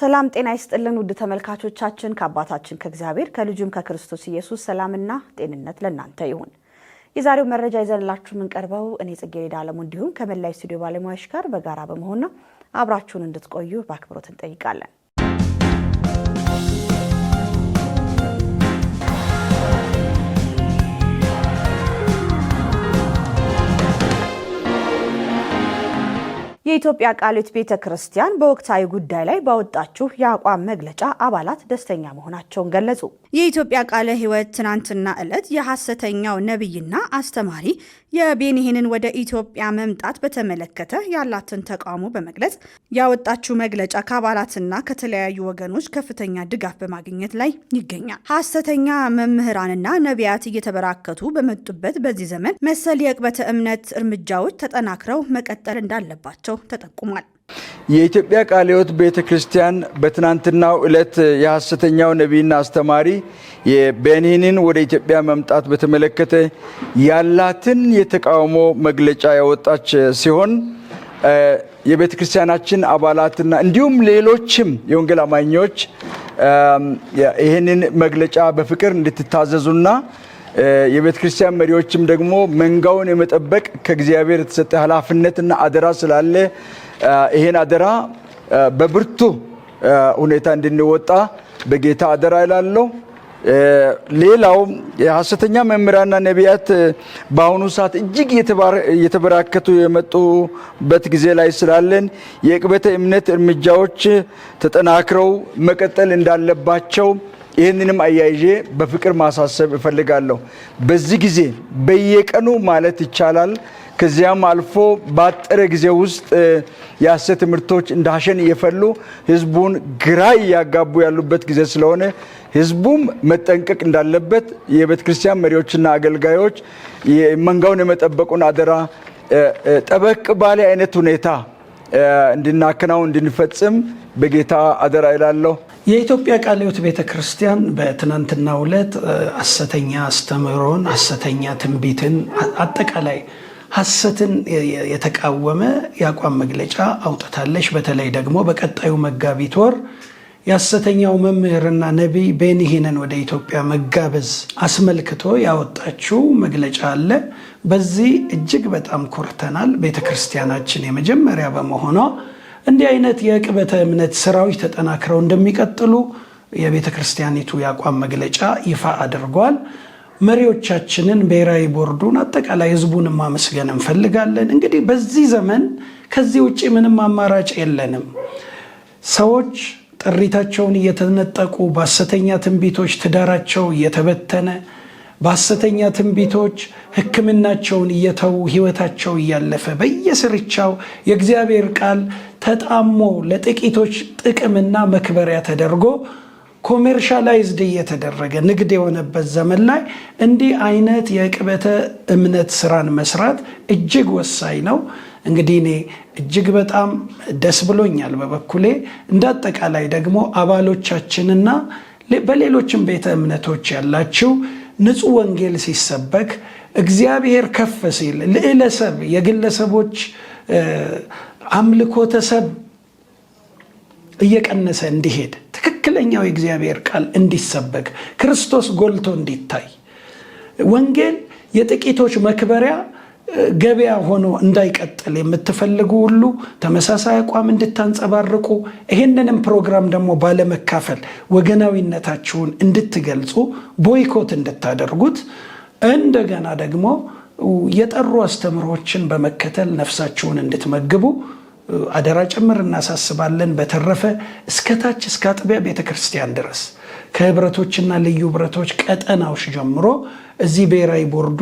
ሰላም ጤና ይስጥልን ውድ ተመልካቾቻችን ከአባታችን ከእግዚአብሔር ከልጁም ከክርስቶስ ኢየሱስ ሰላምና ጤንነት ለእናንተ ይሁን። የዛሬው መረጃ ይዘንላችሁ የምንቀርበው እኔ ጽጌረዳ አለሙ እንዲሁም ከመላው ስቱዲዮ ባለሙያዎች ጋር በጋራ በመሆን ነው። አብራችሁን እንድትቆዩ በአክብሮት እንጠይቃለን። የኢትዮጵያ ቃለ ሕይወት ቤተክርስቲያን በወቅታዊ ጉዳይ ላይ ባወጣችው የአቋም መግለጫ አባላት ደስተኛ መሆናቸውን ገለጹ። የኢትዮጵያ ቃለ ሕይወት ትናንትና ዕለት የሐሰተኛው ነብይና አስተማሪ የቤኒሂንን ወደ ኢትዮጵያ መምጣት በተመለከተ ያላትን ተቃውሞ በመግለጽ ያወጣችው መግለጫ ከአባላትና ከተለያዩ ወገኖች ከፍተኛ ድጋፍ በማግኘት ላይ ይገኛል። ሐሰተኛ መምህራንና ነቢያት እየተበራከቱ በመጡበት በዚህ ዘመን መሰል የዕቅበተ እምነት እርምጃዎች ተጠናክረው መቀጠል እንዳለባቸው ተጠቁሟል። የኢትዮጵያ ቃለ ሕይወት ቤተክርስቲያን በትናንትናው ዕለት የሐሰተኛው ነብይና አስተማሪ የቤኒሂንን ወደ ኢትዮጵያ መምጣት በተመለከተ ያላትን የተቃውሞ መግለጫ ያወጣች ሲሆን የቤተክርስቲያናችን አባላትና እንዲሁም ሌሎችም የወንጌል አማኞች ይህንን መግለጫ በፍቅር እንድትታዘዙና የቤተክርስቲያን መሪዎችም ደግሞ መንጋውን የመጠበቅ ከእግዚአብሔር የተሰጠ ኃላፊነትና አደራ ስላለ ይሄን አደራ በብርቱ ሁኔታ እንድንወጣ በጌታ አደራ ይላለው። ሌላው የሐሰተኛ መምህራንና ነቢያት በአሁኑ ሰዓት እጅግ እየተበራከቱ የመጡበት ጊዜ ላይ ስላለን የዕቅበተ እምነት እርምጃዎች ተጠናክረው መቀጠል እንዳለባቸው ይህንንም አያይዤ በፍቅር ማሳሰብ እፈልጋለሁ። በዚህ ጊዜ በየቀኑ ማለት ይቻላል ከዚያም አልፎ ባጠረ ጊዜ ውስጥ የሐሰት ትምህርቶች እንዳሸን እየፈሉ ህዝቡን ግራ እያጋቡ ያሉበት ጊዜ ስለሆነ ህዝቡም መጠንቀቅ እንዳለበት የቤተክርስቲያን መሪዎችና አገልጋዮች መንጋውን የመጠበቁን አደራ ጠበቅ ባለ አይነት ሁኔታ እንድናከናውን እንድንፈጽም በጌታ አደራ ይላለሁ። የኢትዮጵያ ቃለ ሕይወት ቤተክርስቲያን በትናንትናው ዕለት ሐሰተኛ አስተምህሮን፣ ሐሰተኛ ትንቢትን፣ አጠቃላይ ሐሰትን የተቃወመ የአቋም መግለጫ አውጥታለች። በተለይ ደግሞ በቀጣዩ መጋቢት ወር የሐሰተኛው መምህርና ነቢይ ቤኒሂንን ወደ ኢትዮጵያ መጋበዝ አስመልክቶ ያወጣችው መግለጫ አለ። በዚህ እጅግ በጣም ኮርተናል። ቤተክርስቲያናችን የመጀመሪያ በመሆኗ እንዲህ አይነት የዕቅበተ እምነት ስራዎች ተጠናክረው እንደሚቀጥሉ የቤተክርስቲያኒቱ የአቋም መግለጫ ይፋ አድርጓል። መሪዎቻችንን፣ ብሔራዊ ቦርዱን፣ አጠቃላይ ህዝቡን ማመስገን እንፈልጋለን። እንግዲህ በዚህ ዘመን ከዚህ ውጪ ምንም አማራጭ የለንም። ሰዎች ጥሪታቸውን እየተነጠቁ በሐሰተኛ ትንቢቶች ትዳራቸው እየተበተነ በሐሰተኛ ትንቢቶች ሕክምናቸውን እየተዉ ህይወታቸው እያለፈ በየስርቻው የእግዚአብሔር ቃል ተጣሞ ለጥቂቶች ጥቅምና መክበሪያ ተደርጎ ኮሜርሻላይዝድ እየተደረገ ንግድ የሆነበት ዘመን ላይ እንዲህ አይነት የዕቅበተ እምነት ስራን መስራት እጅግ ወሳኝ ነው። እንግዲህ እኔ እጅግ በጣም ደስ ብሎኛል በበኩሌ። እንዳጠቃላይ ደግሞ አባሎቻችንና በሌሎችም ቤተ እምነቶች ያላችሁ ንጹህ ወንጌል ሲሰበክ እግዚአብሔር ከፍ ሲል ልዕለሰብ የግለሰቦች አምልኮተ ሰብ እየቀነሰ እንዲሄድ ትክክለኛው የእግዚአብሔር ቃል እንዲሰበክ ክርስቶስ ጎልቶ እንዲታይ ወንጌል የጥቂቶች መክበሪያ ገበያ ሆኖ እንዳይቀጥል የምትፈልጉ ሁሉ ተመሳሳይ አቋም እንድታንጸባርቁ ይሄንንም ፕሮግራም ደግሞ ባለመካፈል ወገናዊነታችሁን እንድትገልጹ ቦይኮት እንድታደርጉት እንደገና ደግሞ የጠሩ አስተምሮችን በመከተል ነፍሳችሁን እንድትመግቡ አደራ ጭምር እናሳስባለን። በተረፈ እስከታች እስከ አጥቢያ ቤተክርስቲያን ድረስ ከህብረቶችና ልዩ ህብረቶች ቀጠናዎች ጀምሮ እዚህ ብሔራዊ ቦርዱ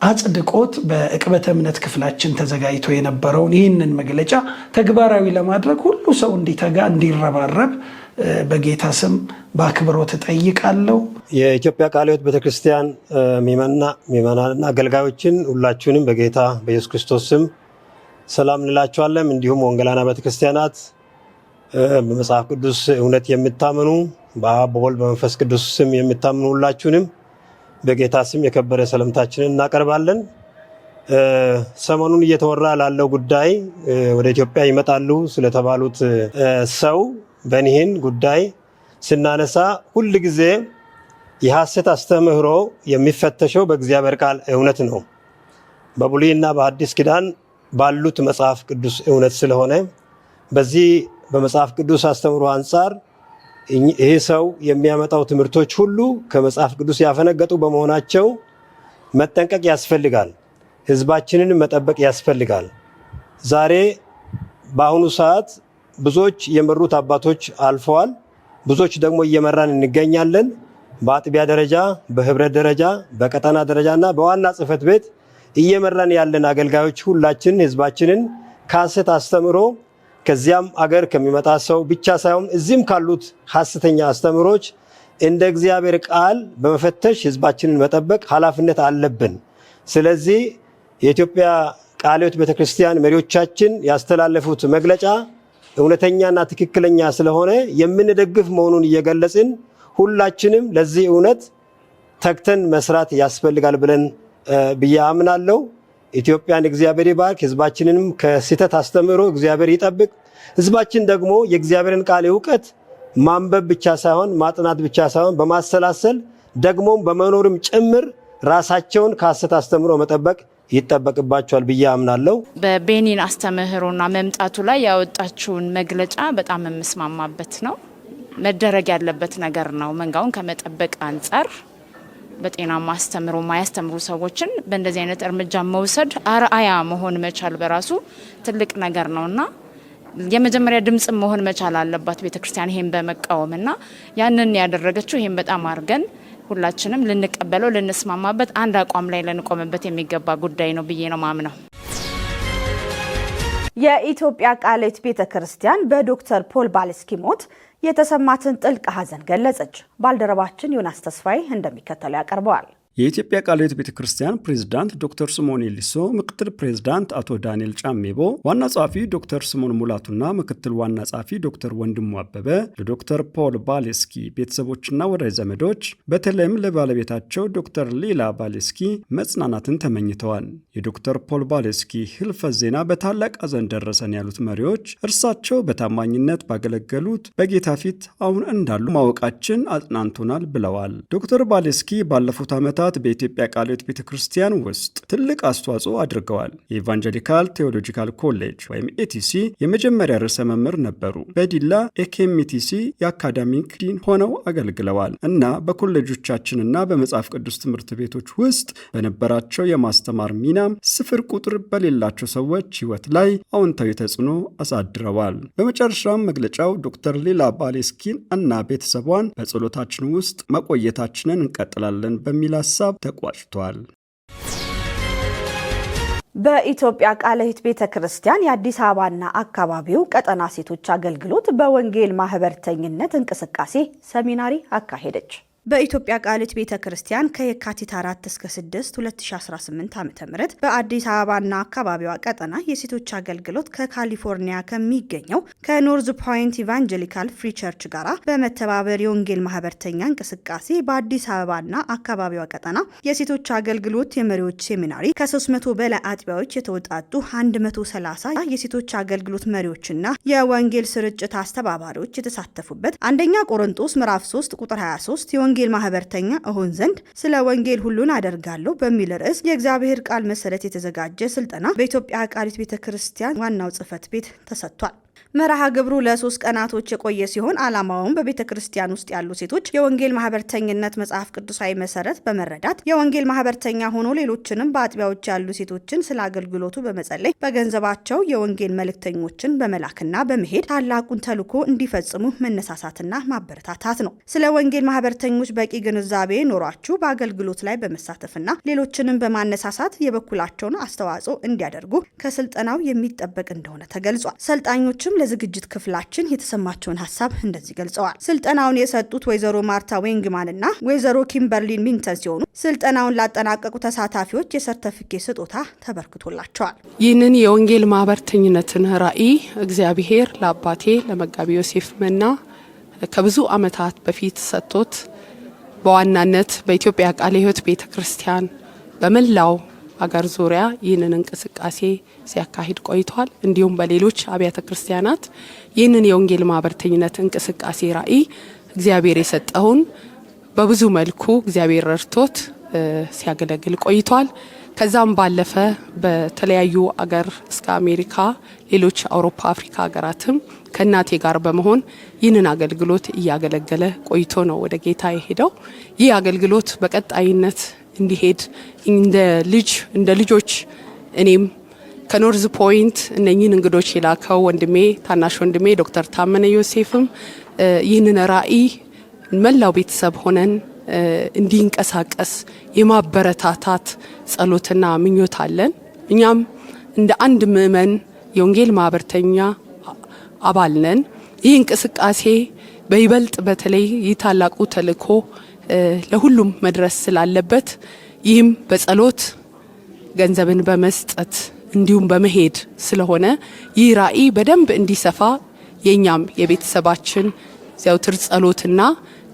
አጽድቆት በዕቅበተ እምነት ክፍላችን ተዘጋጅቶ የነበረውን ይህንን መግለጫ ተግባራዊ ለማድረግ ሁሉ ሰው እንዲተጋ እንዲረባረብ በጌታ ስም በአክብሮት እጠይቃለሁ። የኢትዮጵያ ቃለ ሕይወት ቤተክርስቲያን ምዕመናንና አገልጋዮችን ሁላችሁንም በጌታ በኢየሱስ ክርስቶስ ስም ሰላም እንላችኋለን። እንዲሁም ወንጌላውያን ቤተክርስቲያናት በመጽሐፍ ቅዱስ እውነት የምታምኑ በአብ በወልድ በመንፈስ ቅዱስ ስም የምታምኑ ሁላችሁንም በጌታ ስም የከበረ ሰላምታችንን እናቀርባለን። ሰሞኑን እየተወራ ላለው ጉዳይ ወደ ኢትዮጵያ ይመጣሉ ስለተባሉት ሰው በኒህን ጉዳይ ስናነሳ ሁል ጊዜ የሐሰት አስተምህሮ የሚፈተሸው በእግዚአብሔር ቃል እውነት ነው። በብሉይና በአዲስ ኪዳን ባሉት መጽሐፍ ቅዱስ እውነት ስለሆነ በዚህ በመጽሐፍ ቅዱስ አስተምህሮ አንፃር ይሄ ሰው የሚያመጣው ትምህርቶች ሁሉ ከመጽሐፍ ቅዱስ ያፈነገጡ በመሆናቸው መጠንቀቅ ያስፈልጋል። ህዝባችንን መጠበቅ ያስፈልጋል። ዛሬ በአሁኑ ሰዓት ብዙዎች የመሩት አባቶች አልፈዋል። ብዙዎች ደግሞ እየመራን እንገኛለን። በአጥቢያ ደረጃ፣ በህብረት ደረጃ፣ በቀጠና ደረጃና በዋና ጽሕፈት ቤት እየመራን ያለን አገልጋዮች ሁላችን ህዝባችንን ከሐሰት አስተምሮ ከዚያም አገር ከሚመጣ ሰው ብቻ ሳይሆን እዚህም ካሉት ሐሰተኛ አስተምሮች እንደ እግዚአብሔር ቃል በመፈተሽ ህዝባችንን መጠበቅ ኃላፊነት አለብን። ስለዚህ የኢትዮጵያ ቃለ ሕይወት ቤተክርስቲያን መሪዎቻችን ያስተላለፉት መግለጫ እውነተኛና ትክክለኛ ስለሆነ የምንደግፍ መሆኑን እየገለጽን ሁላችንም ለዚህ እውነት ተግተን መስራት ያስፈልጋል ብለን ብዬ አምናለሁ። ኢትዮጵያን እግዚአብሔር ይባርክ። ህዝባችንንም ከስህተት አስተምሮ እግዚአብሔር ይጠብቅ። ህዝባችን ደግሞ የእግዚአብሔርን ቃል እውቀት ማንበብ ብቻ ሳይሆን ማጥናት ብቻ ሳይሆን በማሰላሰል ደግሞም በመኖርም ጭምር ራሳቸውን ከሐሰት አስተምሮ መጠበቅ ይጠበቅባቸዋል ብዬ አምናለሁ። በቤኒን አስተምህሮና መምጣቱ ላይ ያወጣችውን መግለጫ በጣም የምስማማበት ነው። መደረግ ያለበት ነገር ነው። መንጋውን ከመጠበቅ አንጻር በጤናማ አስተምሮ ማያስተምሩ ሰዎችን በእንደዚህ አይነት እርምጃ መውሰድ አርአያ መሆን መቻል በራሱ ትልቅ ነገር ነውና የመጀመሪያ ድምጽ መሆን መቻል አለባት ቤተክርስቲያን ይሄን በመቃወምና ያንን ያደረገችው ይሄን በጣም አርገን ሁላችንም ልንቀበለው ልንስማማበት አንድ አቋም ላይ ልንቆምበት የሚገባ ጉዳይ ነው ብዬ ነው ማምነው። የኢትዮጵያ ቃለ ሕይወት ቤተክርስቲያን በዶክተር ፖል ባለስኪ ሞት የተሰማትን ጥልቅ ሐዘን ገለጸች። ባልደረባችን ዮናስ ተስፋዬ እንደሚከተለው ያቀርበዋል። የኢትዮጵያ ቃለ ሕይወት ቤተክርስቲያን ፕሬዝዳንት ዶክተር ስምዖን ኤሊሶ፣ ምክትል ፕሬዝዳንት አቶ ዳንኤል ጫሜቦ፣ ዋና ጸሐፊ ዶክተር ስምዖን ሙላቱና ምክትል ዋና ጸሐፊ ዶክተር ወንድሙ አበበ ለዶክተር ፖል ባሌስኪ ቤተሰቦችና ወዳጅ ዘመዶች በተለይም ለባለቤታቸው ዶክተር ሊላ ባሌስኪ መጽናናትን ተመኝተዋል። የዶክተር ፖል ባሌስኪ ህልፈት ዜና በታላቅ ሐዘን ደረሰን ያሉት መሪዎች እርሳቸው በታማኝነት ባገለገሉት በጌታ ፊት አሁን እንዳሉ ማወቃችን አጽናንቶናል ብለዋል። ዶክተር ባሌስኪ ባለፉት ዓመታት በኢትዮጵያ ቃለ ሕይወት ቤተክርስቲያን ውስጥ ትልቅ አስተዋጽኦ አድርገዋል። የኢቫንጀሊካል ቴዎሎጂካል ኮሌጅ ወይም ኤቲሲ የመጀመሪያ ርዕሰ መምህር ነበሩ። በዲላ ኤኬኤምቲሲ የአካዳሚክ ዲን ሆነው አገልግለዋል እና በኮሌጆቻችንና በመጽሐፍ ቅዱስ ትምህርት ቤቶች ውስጥ በነበራቸው የማስተማር ሚናም ስፍር ቁጥር በሌላቸው ሰዎች ህይወት ላይ አዎንታዊ ተጽዕኖ አሳድረዋል። በመጨረሻም መግለጫው ዶክተር ሊላ ባሌስኪን እና ቤተሰቧን በጸሎታችን ውስጥ መቆየታችንን እንቀጥላለን በሚል ሀሳብ ተቋጭቷል። በኢትዮጵያ ቃለ ሕይወት ቤተክርስቲያን የአዲስ አበባና አካባቢው ቀጠና ሴቶች አገልግሎት በወንጌል ማህበርተኝነት እንቅስቃሴ ሰሚናሪ አካሄደች። በኢትዮጵያ ቃለ ሕይወት ቤተክርስቲያን ከየካቲት 4 እስከ 6 2018 ዓ.ም በአዲስ አበባና አካባቢዋ ቀጠና የሴቶች አገልግሎት ከካሊፎርኒያ ከሚገኘው ከኖርዝ ፖይንት ኢቫንጀሊካል ፍሪ ቸርች ጋር በመተባበር የወንጌል ማህበርተኛ እንቅስቃሴ በአዲስ አበባና አካባቢዋ ቀጠና የሴቶች አገልግሎት የመሪዎች ሴሚናሪ ከ300 በላይ አጥቢያዎች የተውጣጡ 130 የሴቶች አገልግሎት መሪዎችና የወንጌል ስርጭት አስተባባሪዎች የተሳተፉበት አንደኛ ቆሮንቶስ ምዕራፍ 3 ቁጥር 23 የወንጌል ማህበርተኛ እሆን ዘንድ ስለ ወንጌል ሁሉን አደርጋለሁ በሚል ርዕስ የእግዚአብሔር ቃል መሰረት የተዘጋጀ ስልጠና በኢትዮጵያ ቃለ ሕይወት ቤተክርስቲያን ዋናው ጽሕፈት ቤት ተሰጥቷል። መርሃ ግብሩ ለ3 ቀናቶች የቆየ ሲሆን ዓላማውን በቤተ ክርስቲያን ውስጥ ያሉ ሴቶች የወንጌል ማህበርተኝነት መጽሐፍ ቅዱሳዊ መሰረት በመረዳት የወንጌል ማህበርተኛ ሆኖ ሌሎችንም በአጥቢያዎች ያሉ ሴቶችን ስለ አገልግሎቱ በመጸለይ በገንዘባቸው የወንጌል መልእክተኞችን በመላክና በመሄድ ታላቁን ተልዕኮ እንዲፈጽሙ መነሳሳትና ማበረታታት ነው። ስለ ወንጌል ማህበርተኞች በቂ ግንዛቤ ኖሯችሁ በአገልግሎት ላይ በመሳተፍና ሌሎችንም በማነሳሳት የበኩላቸውን አስተዋጽኦ እንዲያደርጉ ከስልጠናው የሚጠበቅ እንደሆነ ተገልጿል። ሰልጣኞችም ለዝግጅት ክፍላችን የተሰማቸውን ሀሳብ እንደዚህ ገልጸዋል። ስልጠናውን የሰጡት ወይዘሮ ማርታ ዌንግማን እና ወይዘሮ ኪምበርሊን ሚንተን ሲሆኑ ስልጠናውን ላጠናቀቁ ተሳታፊዎች የሰርተፊኬት ስጦታ ተበርክቶላቸዋል። ይህንን የወንጌል ማህበርተኝነትን ራዕይ እግዚአብሔር ለአባቴ ለመጋቢ ዮሴፍ መና ከብዙ ዓመታት በፊት ሰጥቶት በዋናነት በኢትዮጵያ ቃለ ሕይወት ቤተክርስቲያን በመላው አገር ዙሪያ ይህንን እንቅስቃሴ ሲያካሂድ ቆይቷል። እንዲሁም በሌሎች አብያተ ክርስቲያናት ይህንን የወንጌል ማህበርተኝነት እንቅስቃሴ ራዕይ እግዚአብሔር የሰጠውን በብዙ መልኩ እግዚአብሔር ረድቶት ሲያገለግል ቆይቷል። ከዛም ባለፈ በተለያዩ አገር እስከ አሜሪካ፣ ሌሎች አውሮፓ፣ አፍሪካ ሀገራትም ከእናቴ ጋር በመሆን ይህንን አገልግሎት እያገለገለ ቆይቶ ነው ወደ ጌታ የሄደው። ይህ አገልግሎት በቀጣይነት እንዲሄድ እንደ ልጆች እኔም ከኖርዝ ፖይንት እነኚህን እንግዶች የላከው ወንድሜ ታናሽ ወንድሜ ዶክተር ታመነ ዮሴፍም ይህንን ራዕይ መላው ቤተሰብ ሆነን እንዲንቀሳቀስ የማበረታታት ጸሎትና ምኞት አለን። እኛም እንደ አንድ ምእመን የወንጌል ማህበርተኛ አባል ነን። ይህ እንቅስቃሴ በይበልጥ በተለይ ይህ ታላቁ ተልእኮ ለሁሉም መድረስ ስላለበት ይህም በጸሎት ገንዘብን በመስጠት እንዲሁም በመሄድ ስለሆነ ይህ ራዕይ በደንብ እንዲሰፋ የኛም የቤተሰባችን ዘውትር ጸሎትና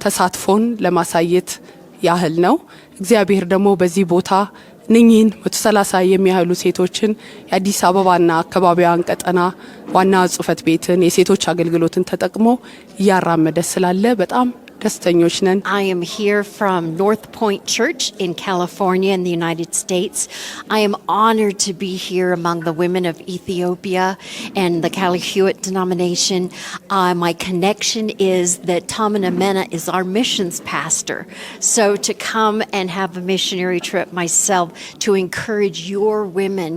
ተሳትፎን ለማሳየት ያህል ነው። እግዚአብሔር ደግሞ በዚህ ቦታ እነኚህን 130 የሚያህሉ ሴቶችን የአዲስ አበባና አካባቢዋን ቀጠና ዋና ጽሕፈት ቤትን የሴቶች አገልግሎትን ተጠቅሞ እያራመደ ስላለ በጣም ደስተኞች ነን። I am here from North Point Church in California in the United States. I am honored to be here among the women of Ethiopia and the Cali Hewitt denomination. My connection is that Tamana Mena is our missions pastor. So to come and have a missionary trip myself to encourage your women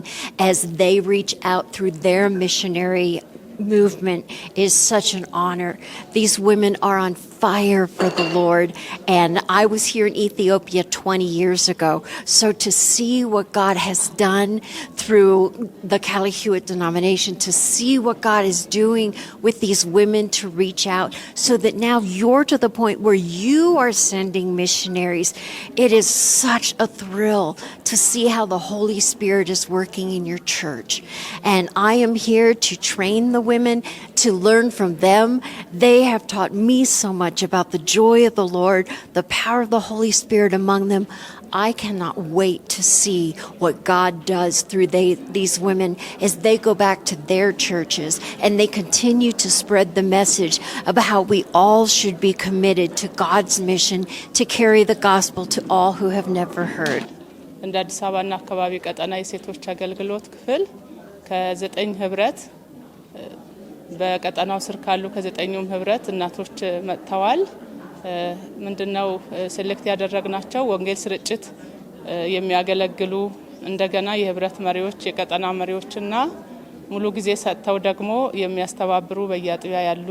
as they reach out through their missionary movement is such an honor. These women are on fire for the Lord, and I was here in Ethiopia 20 years ago. So to see what God has done through the Cali Hewitt denomination, to see what God is doing with these women to reach out so that now you're to the point where you are sending missionaries. It is such a thrill to see how the Holy Spirit is working in your church. And I am here to train the women, to learn from them. They have taught me so much about the joy of the Lord, the power of the Holy Spirit among them. I cannot wait to see what God does through these women as they go back to their churches and they continue to spread the message about how we all should be committed to God's mission to carry the gospel to all who have never heard. እንደ አዲስ አበባና አካባቢ ቀጠና የሴቶች አገልግሎት ክፍል ከ9 ህብረት በቀጠናው ስር ካሉ ከ9ኙም ህብረት እናቶች መጥተዋል። ምንድነው ሴሌክት ያደረግናቸው ወንጌል ስርጭት የሚያገለግሉ እንደገና የህብረት መሪዎች የቀጠና መሪዎችና ሙሉ ጊዜ ሰጥተው ደግሞ የሚያስተባብሩ በየአጥቢያ ያሉ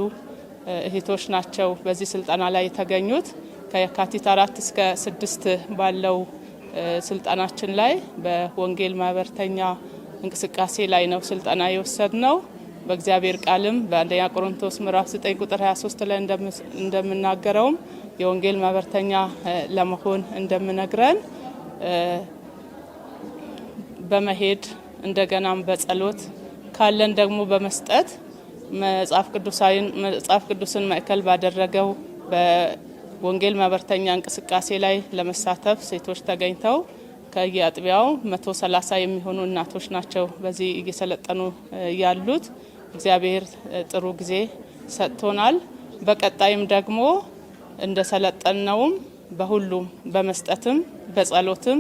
እህቶች ናቸው በዚህ ስልጠና ላይ የተገኙት። ከየካቲት 4 እስከ 6 ባለው ስልጠናችን ላይ በወንጌል ማህበርተኛ እንቅስቃሴ ላይ ነው ስልጠና የወሰድነው። በእግዚአብሔር ቃልም በአንደኛ ቆሮንቶስ ምዕራፍ 9 ቁጥር 23 ላይ እንደምናገረውም የወንጌል ማህበርተኛ ለመሆን እንደምነግረን በመሄድ እንደገናም በጸሎት ካለን ደግሞ በመስጠት መጽሐፍ ቅዱስን ማዕከል ባደረገው በወንጌል ማህበርተኛ እንቅስቃሴ ላይ ለመሳተፍ ሴቶች ተገኝተው ከየአጥቢያው 130 የሚሆኑ እናቶች ናቸው በዚህ እየሰለጠኑ ያሉት። እግዚአብሔር ጥሩ ጊዜ ሰጥቶናል። በቀጣይም ደግሞ እንደሰለጠነውም በሁሉም በመስጠትም በጸሎትም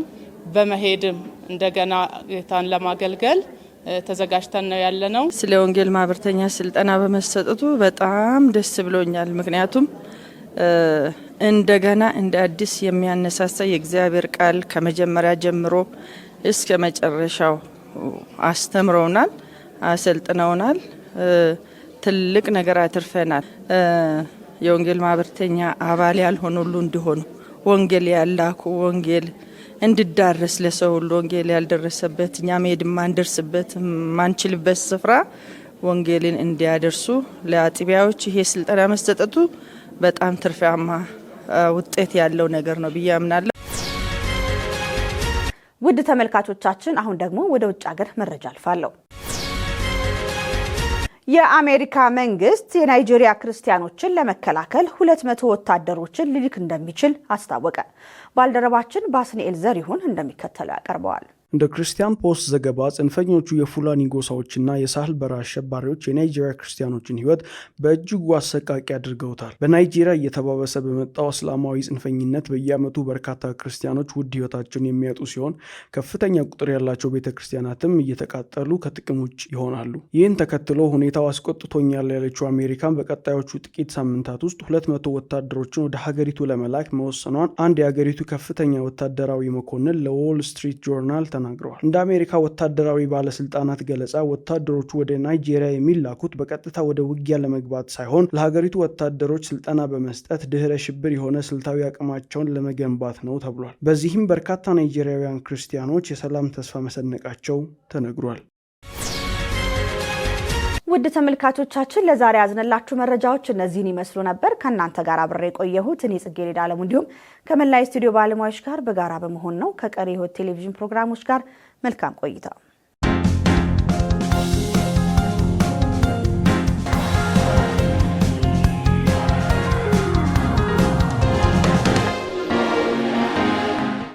በመሄድም እንደገና ጌታን ለማገልገል ተዘጋጅተን ነው ያለነው። ስለ ወንጌል ማህበርተኛ ስልጠና በመሰጠቱ በጣም ደስ ብሎኛል። ምክንያቱም እንደገና እንደ አዲስ የሚያነሳሳ የእግዚአብሔር ቃል ከመጀመሪያ ጀምሮ እስከ መጨረሻው አስተምረውናል፣ አሰልጥነውናል። ትልቅ ነገር አትርፈናል። የወንጌል ማህበርተኛ አባል ያልሆኑ ሁሉ እንዲሆኑ ወንጌል ያላኩ ወንጌል እንድዳረስ ለሰው ሁሉ ወንጌል ያልደረሰበት እኛ መሄድ ማንደርስበት ማንችልበት ስፍራ ወንጌልን እንዲያደርሱ ለአጥቢያዎች ይሄ ስልጠና መሰጠቱ በጣም ትርፋማ ውጤት ያለው ነገር ነው ብዬ አምናለሁ። ውድ ተመልካቾቻችን አሁን ደግሞ ወደ ውጭ ሀገር መረጃ አልፋለሁ። የአሜሪካ መንግስት የናይጄሪያ ክርስቲያኖችን ለመከላከል 200 ወታደሮችን ሊልክ እንደሚችል አስታወቀ። ባልደረባችን ባስኒኤል ዘሪሁን እንደሚከተለው ያቀርበዋል። እንደ ክርስቲያን ፖስት ዘገባ ጽንፈኞቹ የፉላኒ ጎሳዎችና የሳህል በረሃ አሸባሪዎች የናይጄሪያ ክርስቲያኖችን ሕይወት በእጅጉ አሰቃቂ አድርገውታል። በናይጄሪያ እየተባባሰ በመጣው እስላማዊ ጽንፈኝነት በየዓመቱ በርካታ ክርስቲያኖች ውድ ሕይወታቸውን የሚያጡ ሲሆን ከፍተኛ ቁጥር ያላቸው ቤተክርስቲያናትም እየተቃጠሉ ከጥቅም ውጭ ይሆናሉ። ይህን ተከትሎ ሁኔታው አስቆጥቶኛል ያለችው አሜሪካን በቀጣዮቹ ጥቂት ሳምንታት ውስጥ 200 ወታደሮችን ወደ ሀገሪቱ ለመላክ መወሰኗን አንድ የሀገሪቱ ከፍተኛ ወታደራዊ መኮንን ለዎል ስትሪት ጆርናል ተናግረዋል። እንደ አሜሪካ ወታደራዊ ባለስልጣናት ገለጻ ወታደሮቹ ወደ ናይጄሪያ የሚላኩት በቀጥታ ወደ ውጊያ ለመግባት ሳይሆን ለሀገሪቱ ወታደሮች ስልጠና በመስጠት ድህረ ሽብር የሆነ ስልታዊ አቅማቸውን ለመገንባት ነው ተብሏል። በዚህም በርካታ ናይጄሪያውያን ክርስቲያኖች የሰላም ተስፋ መሰነቃቸው ተነግሯል። ውድ ተመልካቾቻችን ለዛሬ ያዝነላችሁ መረጃዎች እነዚህን ይመስሉ ነበር። ከእናንተ ጋር አብሬ የቆየሁት እኔ ጽጌረዳ አለሙ እንዲሁም ከመላይ ስቱዲዮ ባለሙያዎች ጋር በጋራ በመሆን ነው። ከቀሪ ሕይወት ቴሌቪዥን ፕሮግራሞች ጋር መልካም ቆይታ